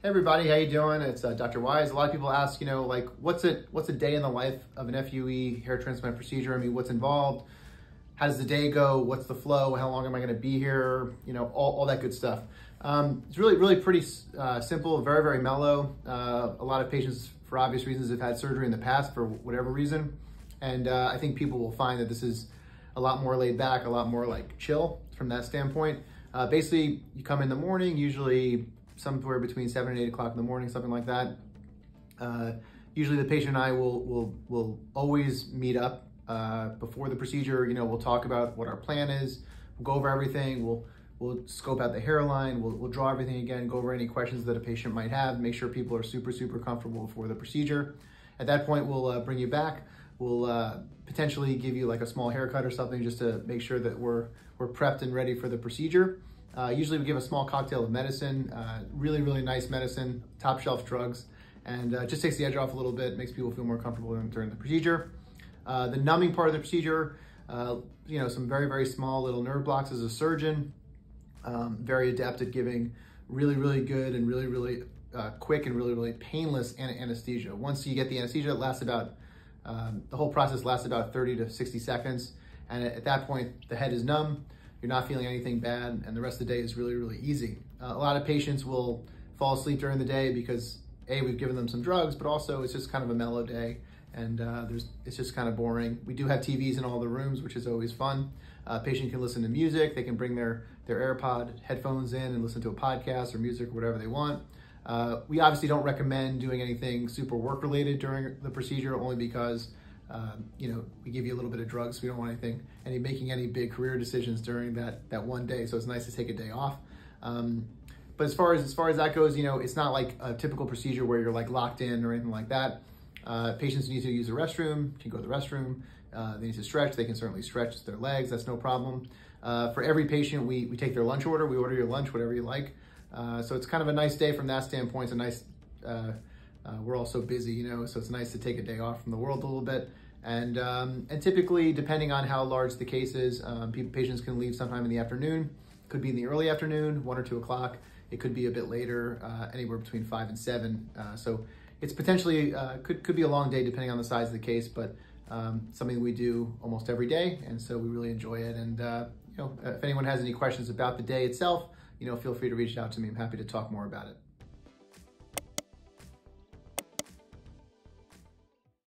Hey everybody, how you doing? It's Dr. Wise. A lot of people ask, like, what's a day in the life of an FUE hair transplant procedure? I mean, what's involved? How does the day go? What's the flow? How long am I going to be here? All that good stuff. It's really pretty simple, very mellow. A lot of patients, for obvious reasons, have had surgery in the past for whatever reason, and I think people will find that this is a lot more laid back, a lot more like chill from that standpoint. Basically, you come in the morning, usually somewhere between 7 and 8 o'clock in the morning, something like that. Usually the patient and I will always meet up before the procedure. We'll talk about what our plan is. We'll go over everything. We'll scope out the hairline. We'll draw everything again, go over any questions that a patient might have, make sure people are super comfortable before the procedure. At that point, we'll bring you back. We'll potentially give you like a small haircut or something just to make sure that we're prepped and ready for the procedure. Usually we give a small cocktail of medicine, really nice medicine, top shelf drugs, and just takes the edge off a little bit, makes people feel more comfortable during the procedure. The numbing part of the procedure, some very small little nerve blocks as a surgeon, very adept at giving really good and really quick and really painless anesthesia. Once you get the anesthesia, it lasts about, the whole process lasts about 30 to 60 seconds. And at that point, the head is numb. You're not feeling anything bad, and the rest of the day is really easy. A lot of patients will fall asleep during the day because A, we've given them some drugs, but also it's just kind of a mellow day, and it's just kind of boring. We do have TVs in all the rooms, which is always fun. Patient can listen to music. They can bring their AirPod headphones in and listen to a podcast or music or whatever they want. We obviously don't recommend doing anything super work-related during the procedure, only because we give you a little bit of drugs. So we don't want making any big career decisions during that one day. So it's nice to take a day off. But as far as that goes, it's not like a typical procedure where you're like locked in or anything like that. Patients need to use the restroom, can go to the restroom. They need to stretch. They can certainly stretch their legs. That's no problem. For every patient, we take their lunch order. We order your lunch, whatever you like. So it's kind of a nice day from that standpoint. It's a nice, we're all so busy, so it's nice to take a day off from the world a little bit. And typically, depending on how large the case is, patients can leave sometime in the afternoon. Could be in the early afternoon, 1 or 2 o'clock. It could be a bit later, anywhere between 5 and 7. So it's potentially, could be a long day depending on the size of the case, but something we do almost every day. And so we really enjoy it. And if anyone has any questions about the day itself, feel free to reach out to me. I'm happy to talk more about it.